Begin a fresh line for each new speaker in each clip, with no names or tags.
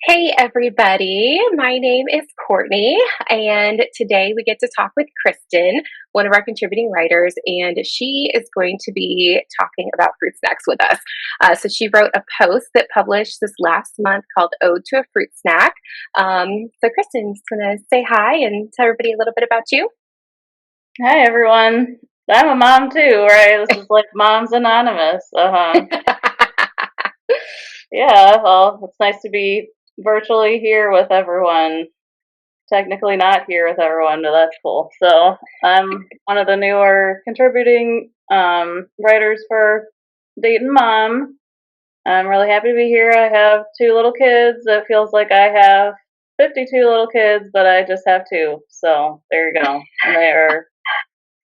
Hey, everybody. My name is Courtney, and today we get to talk with Kristen, one of our contributing writers, and she is going to be talking about fruit snacks with us. So, she wrote a post that published this last month called Ode to a Fruit Snack. So, Kristen's going to say hi and tell everybody a little bit about you.
Hi everyone. I'm a mom too, right? This is like Moms Anonymous. Yeah, well, it's nice to be virtually here with everyone. Technically not here with everyone, but that's cool. So I'm one of the newer contributing writers for Dayton Mom. I'm really happy to be here. I have two little kids. It feels like I have 52 little kids, but I just have two. So there you go. And they are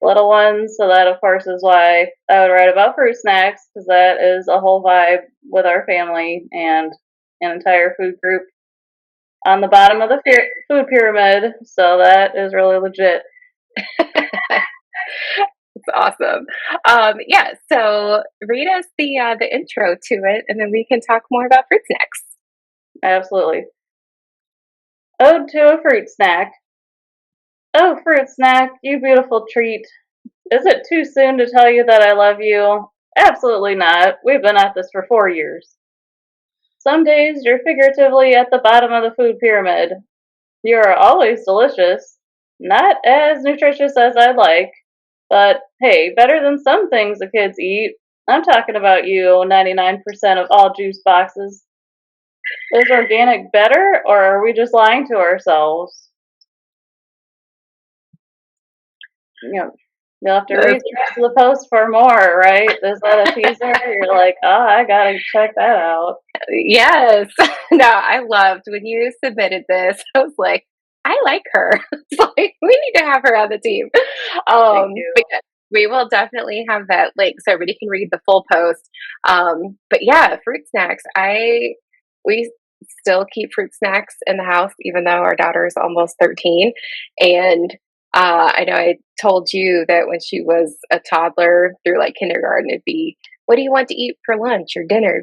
little ones. So that, of course, is why I would write about fruit snacks, because that is a whole vibe with our family and an entire food group on the bottom of the food pyramid. So that is really legit.
It's awesome. Yeah, so read us the intro to it, and then we can talk more about fruit snacks.
Absolutely. Ode to a fruit snack. Oh, fruit snack, you beautiful treat. Is it too soon to tell you that I love you? Absolutely not. We've been at this for 4 years. Some days you're figuratively at the bottom of the food pyramid. You are always delicious. Not as nutritious as I'd like, but hey, better than some things the kids eat. I'm talking about you, 99% of all juice boxes. Is organic better, or are we just lying to ourselves? You know, you'll have to read the rest of the post for more, right? Is that a teaser? You're like, oh, I gotta check that out.
Yes. No, I loved when you submitted this. I was like, I like her. It's like we need to have her on the team.
Thank you.
But yeah, we will definitely have that link so everybody can read the full post. But yeah, fruit snacks. I we still keep fruit snacks in the house, even though our daughter is almost 13. And I know I told you that when she was a toddler through like kindergarten, it'd be, what do you want to eat for lunch or dinner?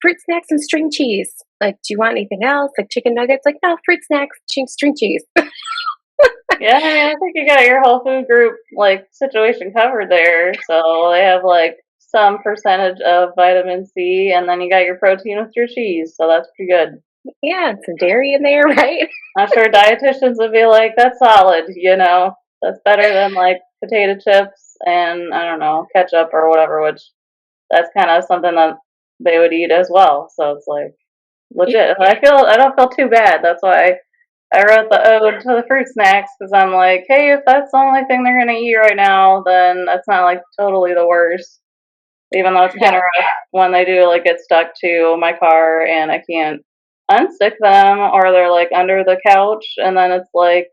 Fruit snacks and string cheese. Like, do you want anything else? Like chicken nuggets? Like, no, fruit snacks, string cheese.
Yeah, I mean, I think you got your whole food group like situation covered there. So they have like some percentage of vitamin C, and then you got your protein with your cheese. So that's pretty good.
Yeah, and some dairy in there, right?
I'm sure dietitians would be like, "That's solid," That's better than like potato chips and I don't know ketchup or whatever. Which that's kind of something that they would eat as well. So it's like legit. I don't feel too bad. That's why I wrote the ode to the fruit snacks because I'm like, hey, if that's the only thing they're gonna eat right now, then that's not like totally the worst. Even though it's kind
Yeah.
of rough when they do like get stuck to my car and I can't unstick them or they're like under the couch and then it's like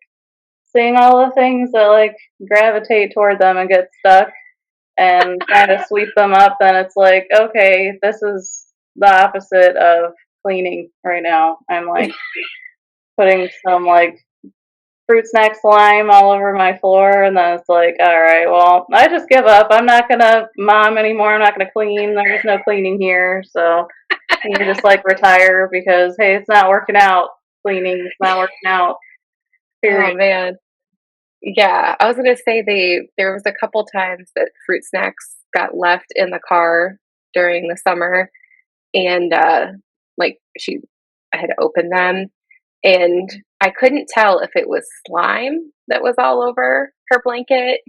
seeing all the things that like gravitate toward them and get stuck and trying to sweep them up, then it's like, okay, this is the opposite of cleaning right now. I'm like putting some like fruit snack slime all over my floor, and then it's like, all right, well, I just give up. I'm not gonna mom anymore. I'm not gonna clean. There's no cleaning here, so you just like retire because hey, it's not working out. Cleaning, it's not working out.
Oh
Period.
man. Yeah, I was gonna say there was a couple times that fruit snacks got left in the car during the summer, and like she had opened them, and I couldn't tell if it was slime that was all over her blanket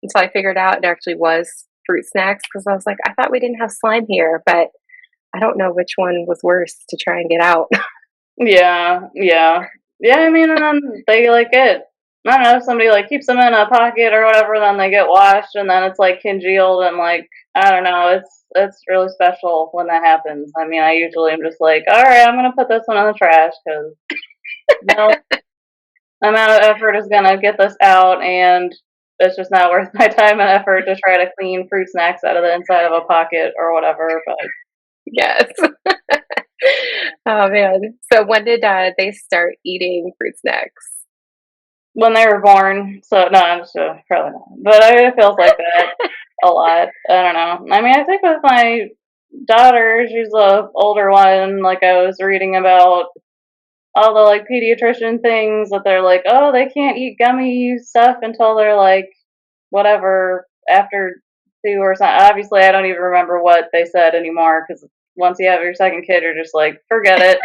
until I figured out it actually was fruit snacks because I was like, I thought we didn't have slime here, but I don't know which one was worse to try and get out.
Yeah, yeah, yeah. I mean, and then they like get. I don't know. If somebody like keeps them in a pocket or whatever, then they get washed, and then it's like congealed and like I don't know. It's really special when that happens. I mean, I usually am just like, all right, I'm gonna put this one in the trash because no amount of effort is gonna get this out, and it's just not worth my time and effort to try to clean fruit snacks out of the inside of a pocket or whatever. But
Yes. Oh man. So when did they start eating fruit snacks?
when they were born, so no, I'm just probably not. But it feels like that a lot. I don't know. I mean, I think with my daughter, she's a older one. Like I was reading about, all the like pediatrician things that they're like, oh, they can't eat gummy stuff until they're like whatever after 2 or something. Obviously, I don't even remember what they said anymore because once you have your second kid, you're just like, forget it.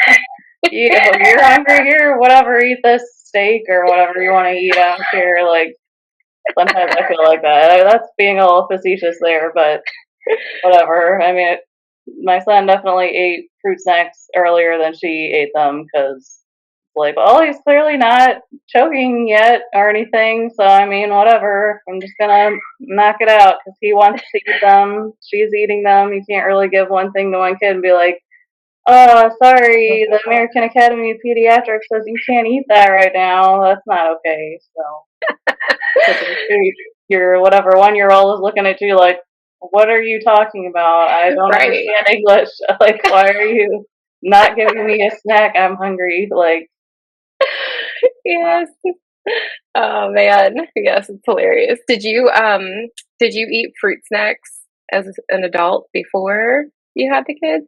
You're hungry, here, whatever, eat this steak or whatever you want to eat. I don't care. Like, sometimes I feel like that. That's being a little facetious there, but whatever. I mean, my son definitely ate fruit snacks earlier than she ate them because, like, well, he's clearly not choking yet or anything. So, I mean, whatever. I'm just gonna knock it out because he wants to eat them. She's eating them. You can't really give one thing to one kid and be like, oh, sorry, the American Academy of Pediatrics says you can't eat that right now. That's not okay. So, your whatever 1-year-old is looking at you like, what are you talking about? I don't
Right.
understand English. Like, why are you not giving me a snack? I'm hungry. Like,
Yes. Oh man. Yes, it's hilarious. Did you eat fruit snacks as an adult before you had the kids?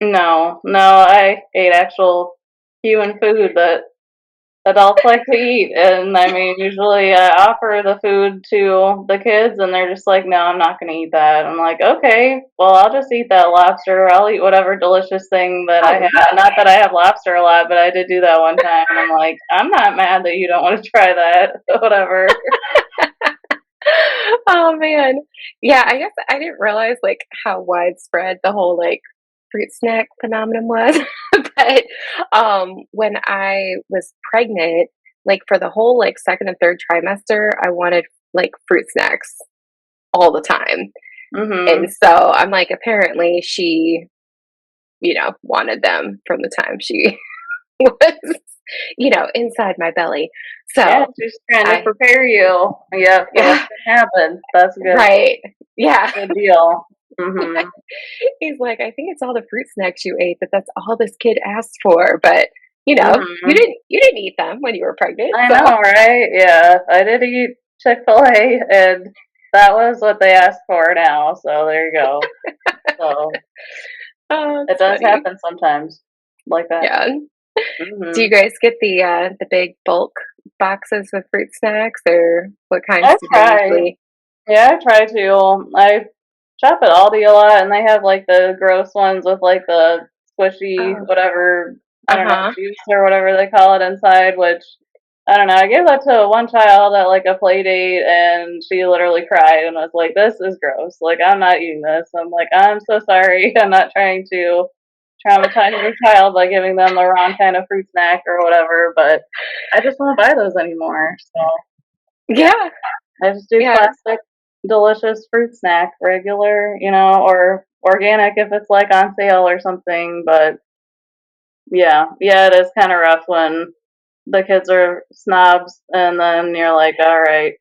no, no, I ate actual human food that adults like to eat. And I mean, usually I offer the food to the kids, and they're just like, no, I'm not going to eat that. I'm like, okay, well, I'll just eat that lobster. I'll eat whatever delicious thing that I
Oh,
have. Not that I have lobster a lot, but I did do that one time. And I'm like, I'm not mad that you don't want to try that. Whatever.
oh man. Yeah, I guess I didn't realize like how widespread the whole like fruit snack phenomenon was. But when I was pregnant, like for the whole like second and third trimester, I wanted like fruit snacks all the time. And
Mhm.
so I'm like, apparently she, wanted them from the time she was, inside my belly.
Yeah,
So
she's trying to
I,
prepare you. Yeah, for what's
yeah,
gonna happen. That's good.
right. Yeah.
Good deal. Mhm.
He's like, I think it's all the fruit snacks you ate, but that's all this kid asked for. But
Mhm.
you didn't eat them when you were pregnant.
I
So
know, right? Yeah, I did eat Chick-fil-A, and that was what they asked for now. So there you go. So
oh,
it
it's
does
funny.
happen sometimes, like that.
Yeah. Do you
Mhm.
guys get the big bulk boxes of fruit snacks or what kinds
I
do they
try.
usually
Yeah, I try to. I shop at Aldi a lot, and they have like the gross ones with like the squishy
Oh,
whatever, I don't know,
uh-huh.
juice or whatever they call it inside, which I don't know. I gave that to one child at like a play date, and she literally cried and was like, "This is gross. Like, I'm not eating this." I'm like, "I'm so sorry. I'm not trying to traumatize your child by giving them the wrong kind of fruit snack or whatever, but I just won't buy those anymore." So yeah,
Yeah.
I just do
Yeah.
classic, delicious fruit snack, regular, or organic if it's like on sale or something. But yeah, yeah, it is kind of rough when the kids are snobs, and then you're like, all right,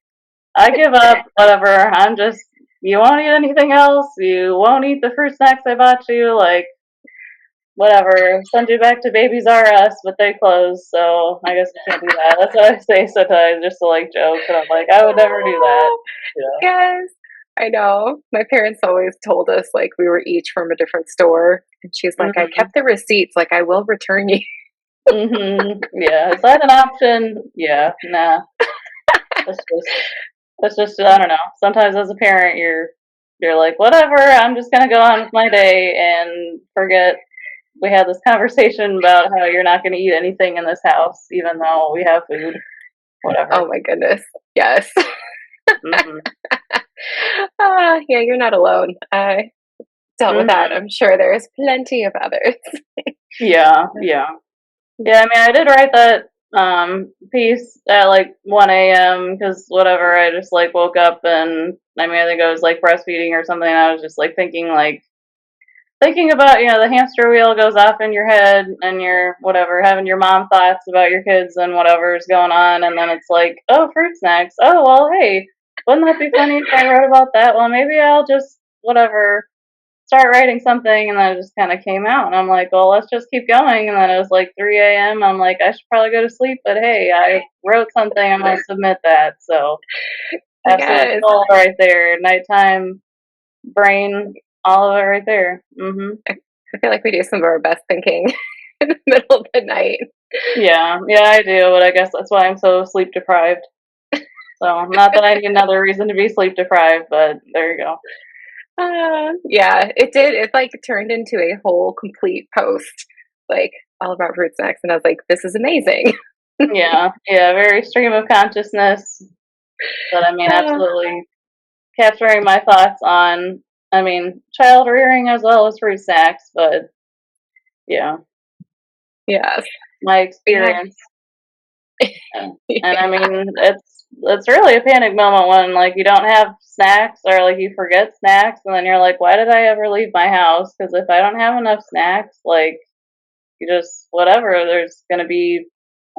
I give up, whatever. You won't eat anything else. You won't eat the fruit snacks I bought you. Like, whatever. Send you back to Babies R Us, but they closed, so I guess you can't do that. That's what I say sometimes, just to like joke. But I'm like, I would never do that. Yeah.
Yes. I know. My parents always told us like we were each from a different store. And she's like, I
Mhm.
kept the receipts, like I will return you.
Mhm. Yeah. Is that an option? Yeah. Nah. That's just. That's just. I don't know. Sometimes as a parent, you're like, whatever. I'm just gonna go on with my day and forget we had this conversation about how you're not gonna eat anything in this house, even though we have food. Whatever.
Oh my goodness. Yes.
Mhm.
Yeah, you're not alone. I dealt with that.
Mhm.
I'm sure there's plenty of others.
Yeah. Yeah. Yeah, I mean, I did write that piece at like 1 a.m. because whatever, I just like woke up, and I mean, I think I was like breastfeeding or something. I was just like thinking about, the hamster wheel goes off in your head, and you're whatever having your mom thoughts about your kids and whatever's going on, and then it's like, oh, fruit snacks. Oh, well, hey, wouldn't that be funny if I wrote about that? Well, maybe I'll just whatever start writing something, and then it just kind of came out, and I'm like, well, let's just keep going. And then it was like 3 a.m. I'm like, I should probably go to sleep, but hey, I wrote something, I'm gonna submit that. So absolute
Yes.
gold right there. Nighttime brain, all of it right there. Mhm.
I feel like we do some of our best thinking in the middle of the night.
Yeah, yeah, I do, but I guess that's why I'm so sleep deprived. So, not that I need another reason to be sleep deprived, but there you go.
Yeah, it did. It like turned into a whole complete post, like all about fruit snacks, and I was like, "This is amazing."
Yeah, yeah, very stream of consciousness, but I mean,
Uh,
absolutely capturing my thoughts on, I mean, child rearing as well as fruit snacks, but yeah,
yes,
my
yeah,
experience. And I mean, it's really a panic moment when like you don't have snacks or like you forget snacks, and then you're like, why did I ever leave my house? Because if I don't have enough snacks, like you just whatever, there's gonna be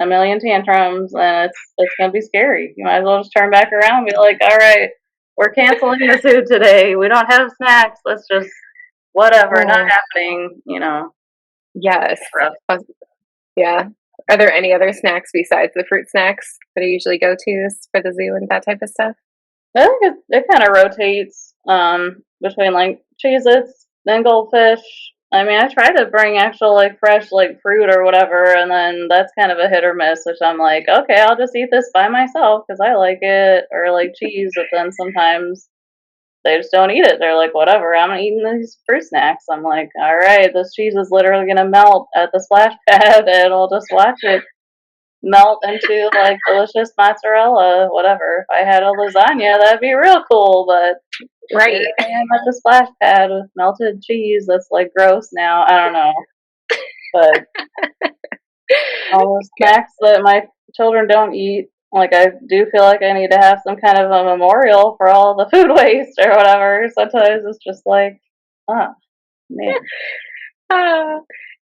a million tantrums, and it's gonna be scary. You might as well just turn back around and be like, all right, we're canceling the food today. We don't have snacks. Let's just whatever, not
oh,
happening.
yes,
Rough.
uh, yeah. Are there any other snacks besides the fruit snacks that I usually go to for the zoo and that type of stuff?
I think it kind of rotates between like Cheez-Its, then Goldfish. I mean, I try to bring actual like fresh like fruit or whatever, and then that's kind of a hit or miss. Which I'm like, okay, I'll just eat this by myself because I like it, or like cheese. But then sometimes they just don't eat it. They're like, whatever, I'm eating these fruit snacks. I'm like, all right, this cheese is literally gonna melt at the splash pad, and I'll just watch it melt into like delicious mozzarella, whatever. If I had a lasagna, that'd be real cool, but here
Right,
I am at the splash pad with melted cheese that's like gross now. I don't know. But all the
yeah,
snacks that my children don't eat, like I do feel like I need to have some kind of a memorial for all the food waste or whatever. Sometimes it's just like, oh man.
uh,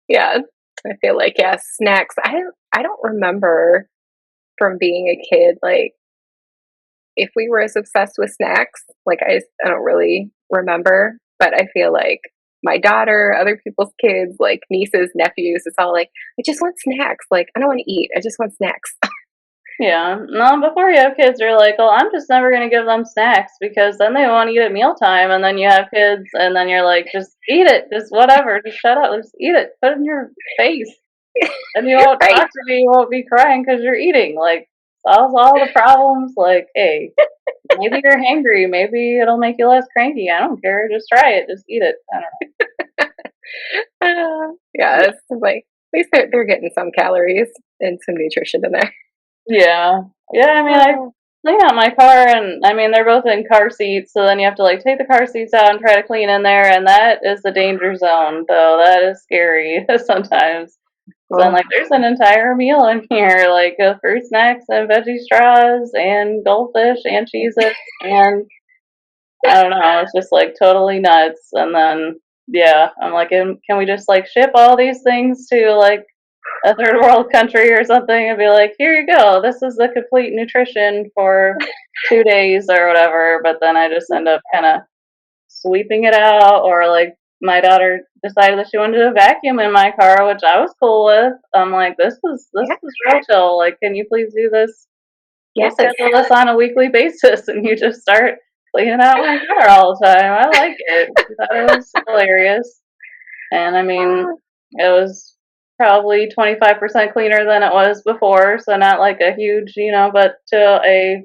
yeah. I feel like yeah, snacks. I don't remember from being a kid like if we were as obsessed with snacks, like I don't really remember, but I feel like my daughter, other people's kids, like nieces, nephews, it's all like, I just want snacks. Like, I don't want to eat. I just want snacks.
Yeah. No, before you have kids, you're like, well, I'm just never going to give them snacks because then they won't eat at mealtime. And then you have kids, and then you're like, just eat it. Just whatever. Just shut up. Just eat it. Put it in your face. And you won't
Right.
talk to me. You won't be crying because you're eating. Like, solves all the problems. Like, hey, maybe you're hangry. Maybe it'll make you less cranky. I don't care. Just try it. Just eat it. I don't know.
Yes. Like, at least they're getting some calories and some nutrition in there.
Yeah. Yeah, I mean, I
Oh,
clean out my car, and I mean, they're both in car seats, so then you have to like take the car seats out and try to clean in there, and that is the danger zone, though. That is scary sometimes. 'Cause then,
oh,
like, there's an entire meal in here, like fruit snacks and veggie straws and goldfish and Cheez-Its, and I don't know, it's just like totally nuts. And then, yeah, I'm like, can we just like ship all these things to like a third world country or something and be like, here you go, this is the complete nutrition for 2 days or whatever. But then I just end up kind of sweeping it out, or like my daughter decided that she wanted to vacuum in my car, which I was cool with. I'm like, this
yeah.
is real chill. Like, can you please do this? We'll
Yes.
schedule this on a weekly basis, and you just start cleaning out my car all the time. I like it. I thought it was hilarious. And I mean,
Oh,
it was probably 25% cleaner than it was before, so not like a huge, but to a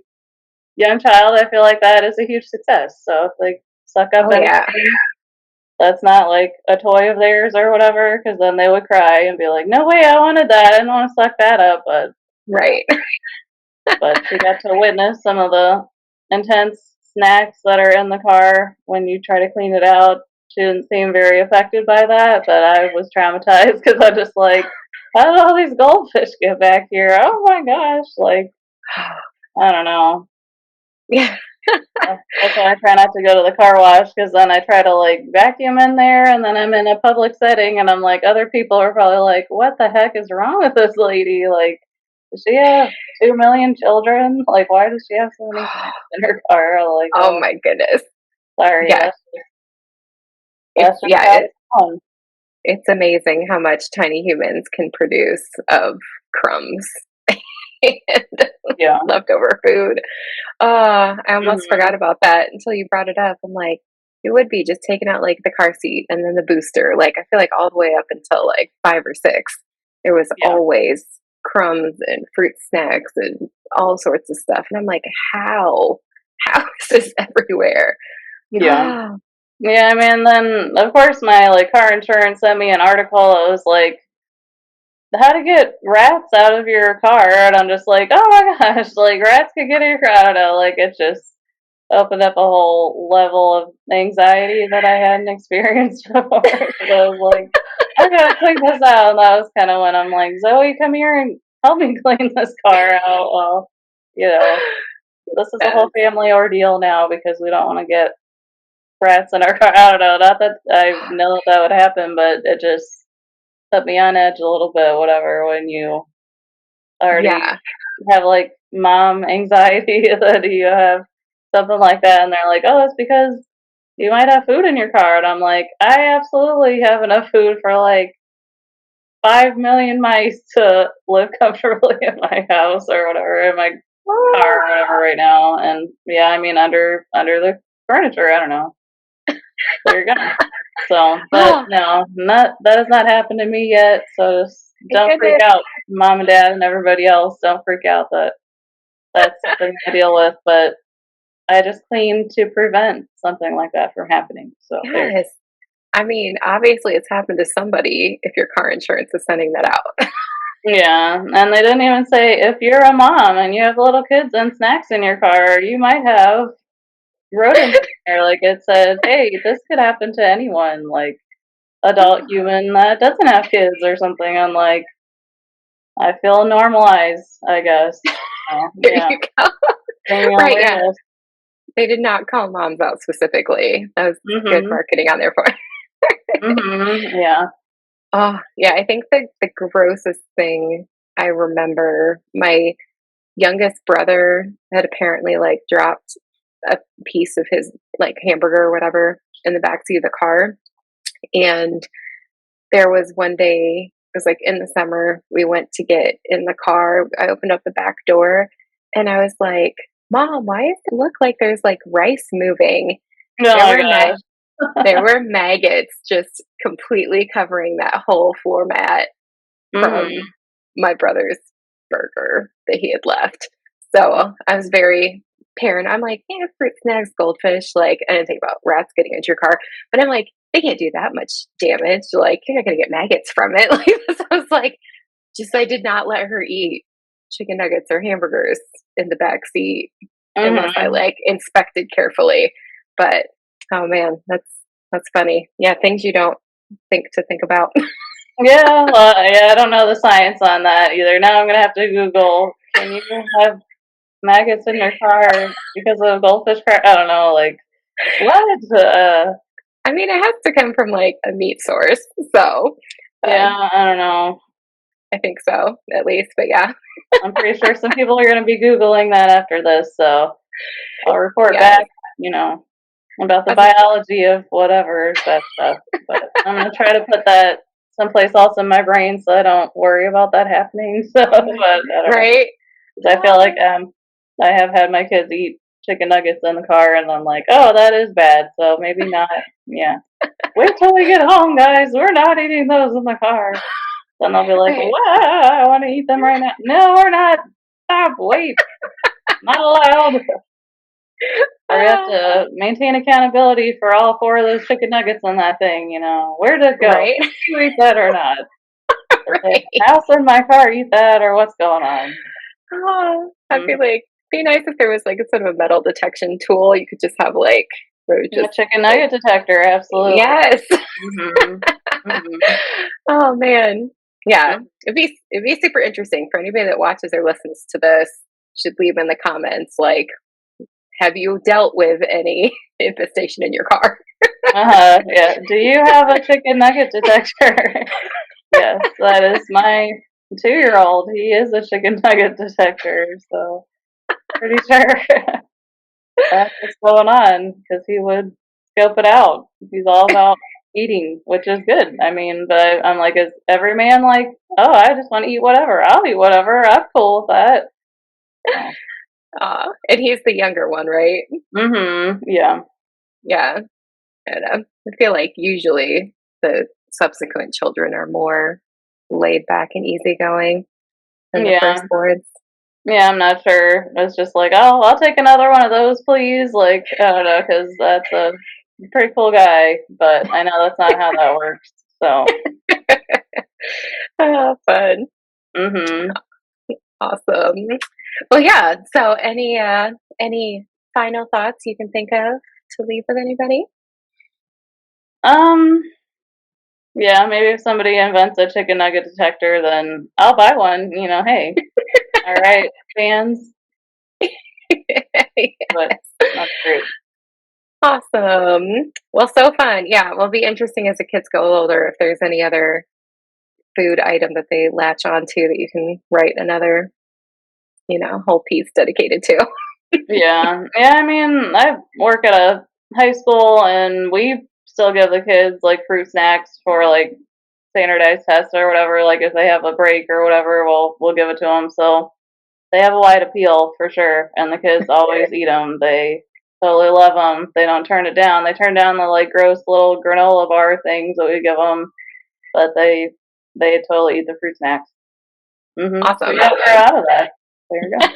young child, I feel like that is a huge success. So if they suck up
oh yeah.
anything that's not like a toy of theirs or whatever, because then they would cry and be like, "No way, I wanted that. I didn't want to suck that up."
Right.
But she got to witness some of the intense snacks that are in the car when you try to clean it out. She didn't seem very affected by that, but I was traumatized because I'm just like, how did all these goldfish get back here? Oh my gosh! Like, I don't know.
Yeah.
That's why I try not to go to the car wash, because then I try to like vacuum in there, and then I'm in a public setting, and I'm like, other people are probably like, what the heck is wrong with this lady? Like, does she have 2 million children? Like, why does she have so many snacks in her car? I'm like,
Oh
oh,
my goodness.
sorry,
Yeah.
that's just
Yeah,
how it's fun.
it's amazing how much tiny humans can produce of crumbs and
Yeah.
leftover food. I almost
Hmm.
forgot about that until you brought it up. I'm like, it would be just taking out like the car seat and then the booster. Like I feel like all the way up until like 5 or 6. there was
Yeah.
always crumbs and fruit snacks and all sorts of stuff. And I'm like, how? How is this everywhere?
Yeah.
Ah,
Yeah, I mean, then of course my like car insurance sent me an article. It was like how to get rats out of your car, and I'm just like, oh my gosh, like rats could get in your car. I don't know, like it just opened up a whole level of anxiety that I hadn't experienced before. 'Cause I was like, I gotta clean this out, and that was kind of when I'm like, Zoe, come here and help me clean this car out. Well, you know, this is a whole
yes.
family ordeal now because we don't want to get rats in our car. I don't know, not that I know that that would happen, but it just put me on edge a little bit, whatever, when you already
Yeah.
have like mom anxiety that you have something like that, and they're like, "Oh, it's because you might have food in your car," and I'm like, "I absolutely have enough food for like 5 million mice to live comfortably in my house or whatever, in my car or whatever right now." And yeah, I mean under the furniture, I don't know. There you go. So, but
Oh,
no, not that has not happened to me yet. So just
thank
don't freak
goodness.
out, mom and dad and everybody else. Don't freak out that that's something I deal with. But I just clean to prevent something like that from happening. So there.
Yes. I mean, obviously it's happened to somebody if your car insurance is sending that out.
Yeah, and they didn't even say if you're a mom and you have little kids and snacks in your car, you might have rodents in there. Like it said, hey, this could happen to anyone, like adult human that doesn't have kids or something. I'm like, I feel normalized, I guess. Oh,
There
yeah,
you go.
bringing
Right, yeah.
awareness.
They did not call moms out specifically. That was good
Mhm.
marketing on their part.
Mhm. Yeah.
Oh, yeah, I think the grossest thing I remember, my youngest brother had apparently, like, dropped a piece of his, like, hamburger or whatever in the backseat of the car, and there was one day, it was, like, in the summer, we went to get in the car, I opened up the back door, and I was like, "Mom, why does it look like there's, like, rice moving?"
Oh
There
my
were ma
gosh.
there were maggots just completely covering that whole floor mat
Mhm.
from my brother's burger that he had left. So I was very paranoid. I'm like, yeah, fruit snacks, goldfish. Like, I didn't think about rats getting into your car, but I'm like, they can't do that much damage. Like, you're not gonna get maggots from it. Like, so I was like, just I did not let her eat chicken nuggets or hamburgers in the back seat unless I
Mhm.
like inspected carefully. But oh man, that's funny. Yeah, things you don't think about.
Yeah, well, yeah, I don't know the science on that either. Now I'm gonna have to Google, can you have maggots in your car because of goldfish crack? I don't know, like what?
I mean, it has to come from like a meat source, so uh,
Yeah, I don't know.
I think so at least. But yeah,
I'm pretty sure some people are gonna be Googling that after this, so I'll report
yes.
back, you know, about the
I was
biology of whatever that stuff. But I'm gonna try to put that someplace else in my brain so I don't worry about that happening. So, but
oh my
I don't know.
right.
'Cause I feel like I have had my kids eat chicken nuggets in the car, and I'm like, oh, that is bad. So maybe not. Yeah. Wait till we get home, guys. We're not eating those in the car. Then they'll be like,
Right.
what? I want to eat them right now. No, we're not. Stop. Wait. Not allowed. Or you have
Uh,
to maintain accountability for all four of those chicken nuggets on that thing, you know. Where'd it go?
right.
Did you eat that or not? Did the
Right.
mouse in my car eat that or what's going on?
Oh, I
Mm.
feel like be nice if there was like a sort of a metal detection tool. You could just have like where it
A
just
chicken
like
nugget detector, absolutely.
yes.
Mhm. Mhm.
Oh man. Yeah.
Yep.
It'd be super interesting for anybody that watches or listens to this. Should leave in the comments like, have you dealt with any infestation in your car?
Uh-huh. Yeah. Do you have a chicken nugget detector? Yes, that is my 2-year-old. He is a chicken nugget detector, so pretty sure that's what's going on because he would scope it out. He's all about eating, which is good. I mean, but I'm like, is every man like, oh, I just want to eat whatever. I'll eat whatever. I'm cool with that. Oh.
And he's the younger one, right?
Mm-hmm. Yeah.
Yeah. And I feel like usually the subsequent children are more. laid back and easygoing than the first
Yeah.
boards.
Yeah, I'm not sure. It's just like, oh, I'll take another one of those, please. Like, I don't know, because that's a pretty cool guy, but I know that's not how that works. So,
Oh, fun.
mm-hmm.
Awesome. Well, yeah. So, any final thoughts you can think of to leave with anybody?
Um, yeah, maybe if somebody invents a chicken nugget detector, then I'll buy one. Hey, all right, fans, but that's great.
Awesome. Well, so fun. Yeah, will be interesting as the kids go older if there's any other food item that they latch on to that you can write another, whole piece dedicated to.
Yeah, yeah. I mean, I work at a high school, and we still give the kids like fruit snacks for like standardized tests or whatever. Like if they have a break or whatever, we'll give it to them. So they have a wide appeal for sure, and the kids always eat them. They totally love them. They don't turn it down. They turn down the like gross little granola bar things that we give them, but they totally eat the fruit snacks. So
Awesome.
yeah, we're out of that. There you go.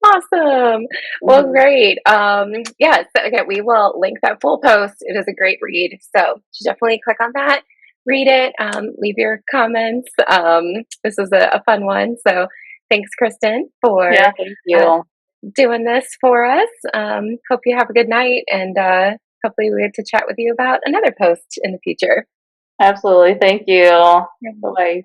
Awesome. Well,
hmm
great. Yeah, so again, we will link that full post. It is a great read. So definitely click on that, read it, leave your comments. This was a fun one. So thanks, Kristen,
Yeah,
for
thank
uh,
you.
doing this for us. Hope you have a good night, and hopefully we get to chat with you about another post in the future.
Absolutely, thank you. Bye.